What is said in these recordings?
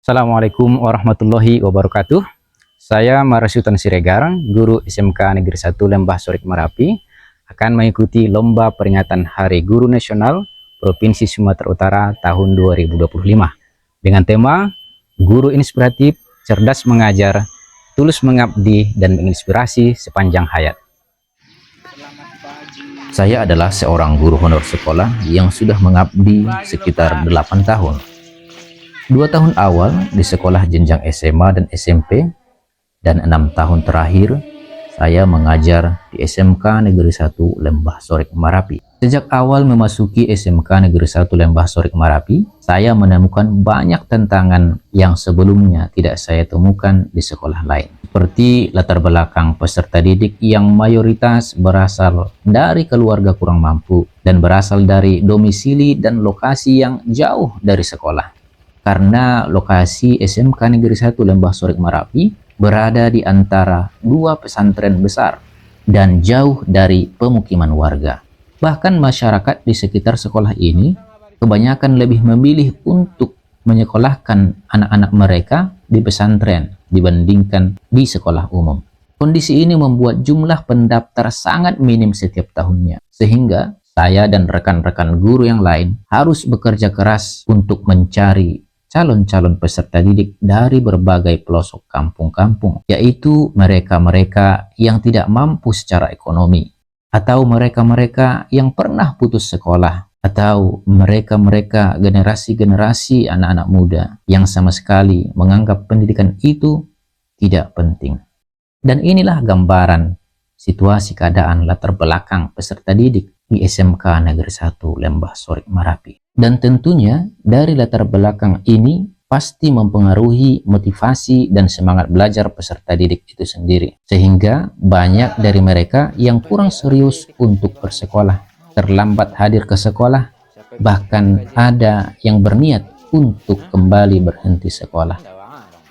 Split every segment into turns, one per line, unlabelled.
Assalamualaikum warahmatullahi wabarakatuh. Saya Marasutan Siregar, guru SMK Negeri 1 Lembah Sorik Marapi, akan mengikuti lomba peringatan Hari Guru Nasional Provinsi Sumatera Utara tahun 2025 dengan tema Guru Inspiratif, Cerdas Mengajar, Tulus Mengabdi, dan Menginspirasi Sepanjang Hayat.
Saya adalah seorang guru honor sekolah yang sudah mengabdi sekitar 8 tahun. 2 tahun awal di sekolah jenjang SMA dan SMP, dan 6 tahun terakhir saya mengajar di SMK Negeri 1 Lembah Sorik Marapi. Sejak awal memasuki SMK Negeri 1 Lembah Sorik Marapi, saya menemukan banyak tantangan yang sebelumnya tidak saya temukan di sekolah lain. Seperti latar belakang peserta didik yang mayoritas berasal dari keluarga kurang mampu dan berasal dari domisili dan lokasi yang jauh dari sekolah. Karena lokasi SMK Negeri 1 Lembah Sorik Marapi berada di antara dua pesantren besar dan jauh dari pemukiman warga. Bahkan masyarakat di sekitar sekolah ini kebanyakan lebih memilih untuk menyekolahkan anak-anak mereka di pesantren dibandingkan di sekolah umum. Kondisi ini membuat jumlah pendaftar sangat minim setiap tahunnya, sehingga saya dan rekan-rekan guru yang lain harus bekerja keras untuk mencari calon-calon peserta didik dari berbagai pelosok kampung-kampung, yaitu mereka-mereka yang tidak mampu secara ekonomi, atau mereka-mereka yang pernah putus sekolah, atau mereka-mereka generasi-generasi anak-anak muda yang sama sekali menganggap pendidikan itu tidak penting. Dan inilah gambaran situasi keadaan latar belakang peserta didik di SMK Negeri 1 Lembah Sorik Marapi. Dan tentunya dari latar belakang ini pasti mempengaruhi motivasi dan semangat belajar peserta didik itu sendiri. Sehingga banyak dari mereka yang kurang serius untuk bersekolah, terlambat hadir ke sekolah, bahkan ada yang berniat untuk kembali berhenti sekolah.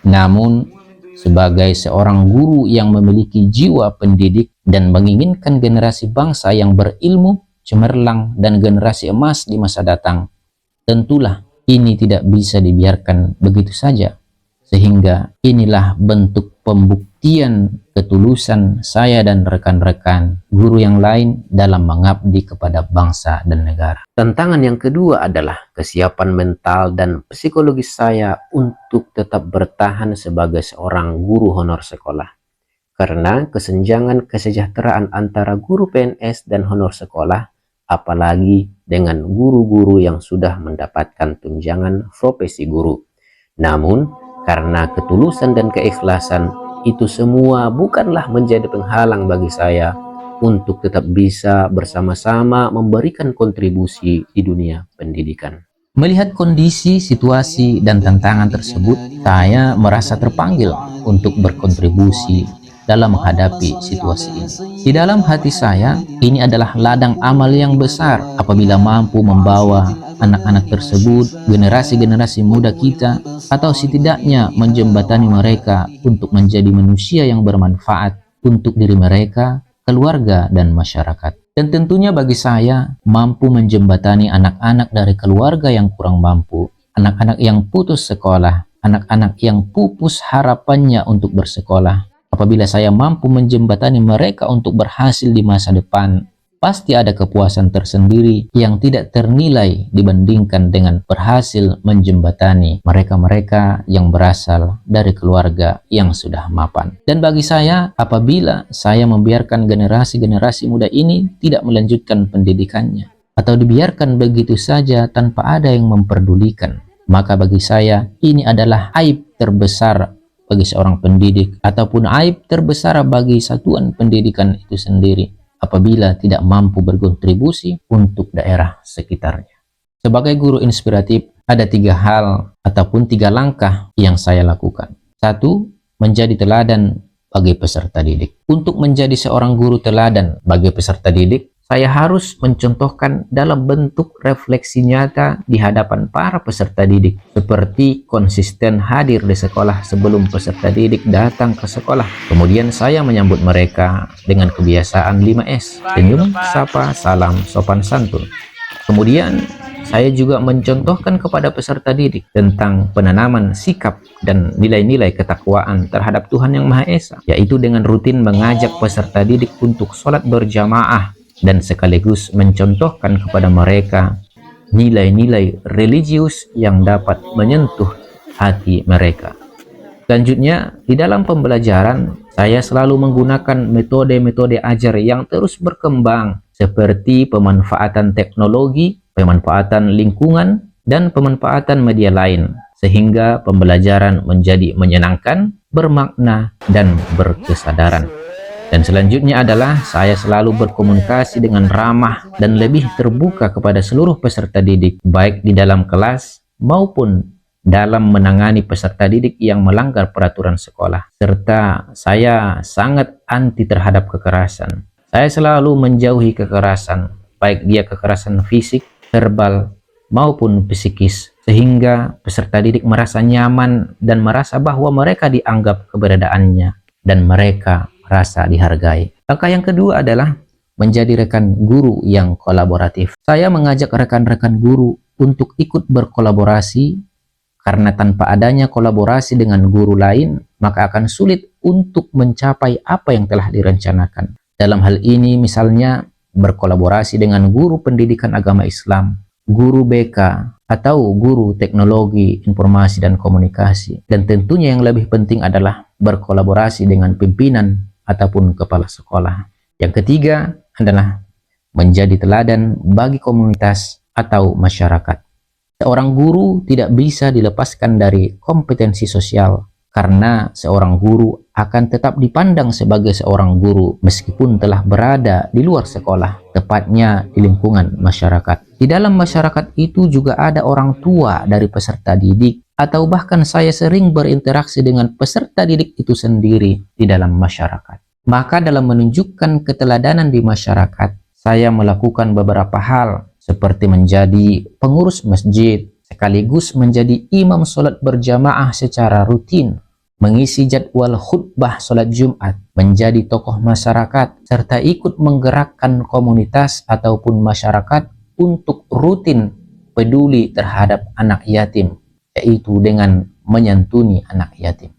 Namun, sebagai seorang guru yang memiliki jiwa pendidik dan menginginkan generasi bangsa yang berilmu, cemerlang, dan generasi emas di masa datang, tentulah ini tidak bisa dibiarkan begitu saja. Sehingga inilah bentuk pembuktian ketulusan saya dan rekan-rekan guru yang lain dalam mengabdi kepada bangsa dan negara. Tantangan yang kedua adalah kesiapan mental dan psikologis saya untuk tetap bertahan sebagai seorang guru honor sekolah. Karena kesenjangan kesejahteraan antara guru PNS dan honor sekolah, apalagi dengan guru-guru yang sudah mendapatkan tunjangan profesi guru. Namun, karena ketulusan dan keikhlasan, itu semua bukanlah menjadi penghalang bagi saya untuk tetap bisa bersama-sama memberikan kontribusi di dunia pendidikan. Melihat kondisi, situasi, dan tantangan tersebut, saya merasa terpanggil untuk berkontribusi dalam menghadapi situasi ini. Di dalam hati saya, ini adalah ladang amal yang besar apabila mampu membawa anak-anak tersebut, generasi-generasi muda kita, atau setidaknya menjembatani mereka untuk menjadi manusia yang bermanfaat untuk diri mereka, keluarga, dan masyarakat. Dan tentunya bagi saya, mampu menjembatani anak-anak dari keluarga yang kurang mampu, anak-anak yang putus sekolah, anak-anak yang pupus harapannya untuk bersekolah. Apabila saya mampu menjembatani mereka untuk berhasil di masa depan, pasti ada kepuasan tersendiri yang tidak ternilai dibandingkan dengan berhasil menjembatani mereka-mereka yang berasal dari keluarga yang sudah mapan. Dan bagi saya, apabila saya membiarkan generasi-generasi muda ini tidak melanjutkan pendidikannya, atau dibiarkan begitu saja tanpa ada yang memperdulikan, maka bagi saya ini adalah aib terbesar bagi seorang pendidik, ataupun aib terbesar bagi satuan pendidikan itu sendiri apabila tidak mampu berkontribusi untuk daerah sekitarnya. Sebagai guru inspiratif, ada 3 hal ataupun 3 langkah yang saya lakukan. 1. Menjadi teladan bagi peserta didik. Untuk menjadi seorang guru teladan bagi peserta didik, saya harus mencontohkan dalam bentuk refleksi nyata di hadapan para peserta didik, seperti konsisten hadir di sekolah sebelum peserta didik datang ke sekolah. Kemudian saya menyambut mereka dengan kebiasaan 5S, senyum, sapa, salam, sopan santun. Kemudian saya juga mencontohkan kepada peserta didik tentang penanaman sikap dan nilai-nilai ketakwaan terhadap Tuhan Yang Maha Esa, yaitu dengan rutin mengajak peserta didik untuk sholat berjamaah dan sekaligus mencontohkan kepada mereka nilai-nilai religius yang dapat menyentuh hati mereka. Selanjutnya, di dalam pembelajaran, saya selalu menggunakan metode-metode ajar yang terus berkembang, seperti pemanfaatan teknologi, pemanfaatan lingkungan, dan pemanfaatan media lain, sehingga pembelajaran menjadi menyenangkan, bermakna, dan berkesadaran. Dan selanjutnya adalah saya selalu berkomunikasi dengan ramah dan lebih terbuka kepada seluruh peserta didik, baik di dalam kelas maupun dalam menangani peserta didik yang melanggar peraturan sekolah. Serta saya sangat anti terhadap kekerasan. Saya selalu menjauhi kekerasan, baik dia kekerasan fisik, verbal, maupun psikis, sehingga peserta didik merasa nyaman dan merasa bahwa mereka dianggap keberadaannya dan mereka merasa dihargai. Langkah yang kedua adalah menjadi rekan guru yang kolaboratif. Saya mengajak rekan-rekan guru untuk ikut berkolaborasi, karena tanpa adanya kolaborasi dengan guru lain, maka akan sulit untuk mencapai apa yang telah direncanakan. Dalam hal ini misalnya berkolaborasi dengan guru pendidikan agama Islam, guru BK, atau guru teknologi, informasi, dan komunikasi. Dan tentunya yang lebih penting adalah berkolaborasi dengan pimpinan ataupun kepala sekolah. Yang ketiga adalah menjadi teladan bagi komunitas atau masyarakat. Seorang guru tidak bisa dilepaskan dari kompetensi sosial, karena seorang guru akan tetap dipandang sebagai seorang guru meskipun telah berada di luar sekolah, tepatnya di lingkungan masyarakat. Di dalam masyarakat itu juga ada orang tua dari peserta didik, atau bahkan saya sering berinteraksi dengan peserta didik itu sendiri di dalam masyarakat. Maka dalam menunjukkan keteladanan di masyarakat, saya melakukan beberapa hal, seperti menjadi pengurus masjid, sekaligus menjadi imam sholat berjamaah secara rutin, mengisi jadwal khutbah sholat Jumat, menjadi tokoh masyarakat, serta ikut menggerakkan komunitas ataupun masyarakat untuk rutin peduli terhadap anak yatim, yaitu dengan menyantuni anak yatim.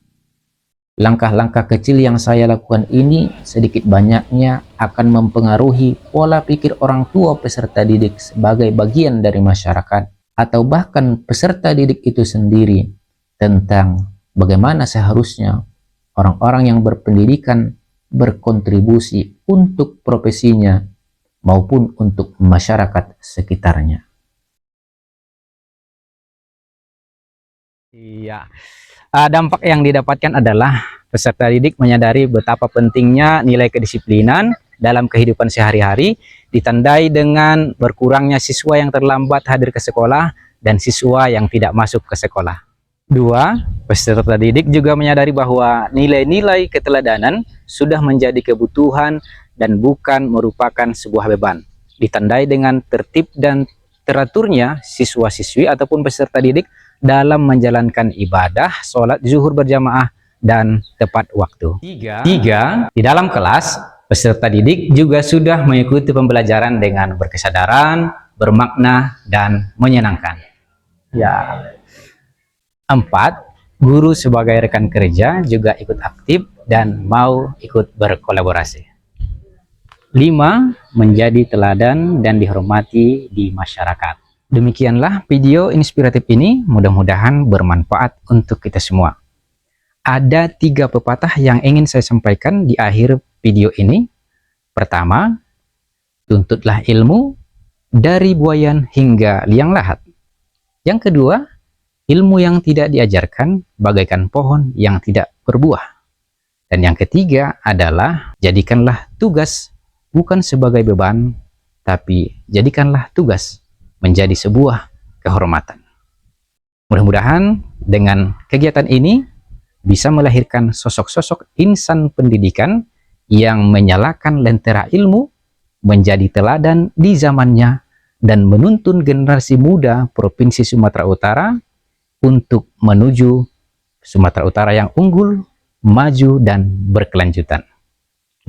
Langkah-langkah kecil yang saya lakukan ini sedikit banyaknya akan mempengaruhi pola pikir orang tua peserta didik sebagai bagian dari masyarakat, atau bahkan peserta didik itu sendiri, tentang bagaimana seharusnya orang-orang yang berpendidikan berkontribusi untuk profesinya maupun untuk masyarakat sekitarnya.
Iya. Dampak yang didapatkan adalah peserta didik menyadari betapa pentingnya nilai kedisiplinan dalam kehidupan sehari-hari, ditandai dengan berkurangnya siswa yang terlambat hadir ke sekolah dan siswa yang tidak masuk ke sekolah. 2. Peserta didik juga menyadari bahwa nilai-nilai keteladanan sudah menjadi kebutuhan dan bukan merupakan sebuah beban, ditandai dengan tertib dan teraturnya siswa-siswi ataupun peserta didik dalam menjalankan ibadah sholat zuhur berjamaah dan tepat waktu. 3. Di dalam kelas, peserta didik juga sudah mengikuti pembelajaran dengan berkesadaran, bermakna, dan menyenangkan. Ya. 4. Guru sebagai rekan kerja juga ikut aktif dan mau ikut berkolaborasi. 5. Menjadi teladan dan dihormati di masyarakat. Demikianlah video inspiratif ini, mudah-mudahan bermanfaat untuk kita semua. Ada 3 pepatah yang ingin saya sampaikan di akhir video ini. Pertama, tuntutlah ilmu dari buayan hingga liang lahat. Yang kedua, ilmu yang tidak diajarkan bagaikan pohon yang tidak berbuah. Dan yang ketiga adalah jadikanlah tugas bukan sebagai beban, tapi jadikanlah tugas menjadi sebuah kehormatan. Mudah-mudahan dengan kegiatan ini bisa melahirkan sosok-sosok insan pendidikan yang menyalakan lentera ilmu, menjadi teladan di zamannya, dan menuntun generasi muda Provinsi Sumatera Utara untuk menuju Sumatera Utara yang unggul, maju, dan berkelanjutan.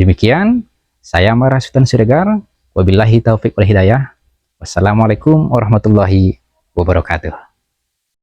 Demikian, saya Marasutan Siregar, wabillahi taufiq wal hidayah. Wassalamualaikum warahmatullahi wabarakatuh.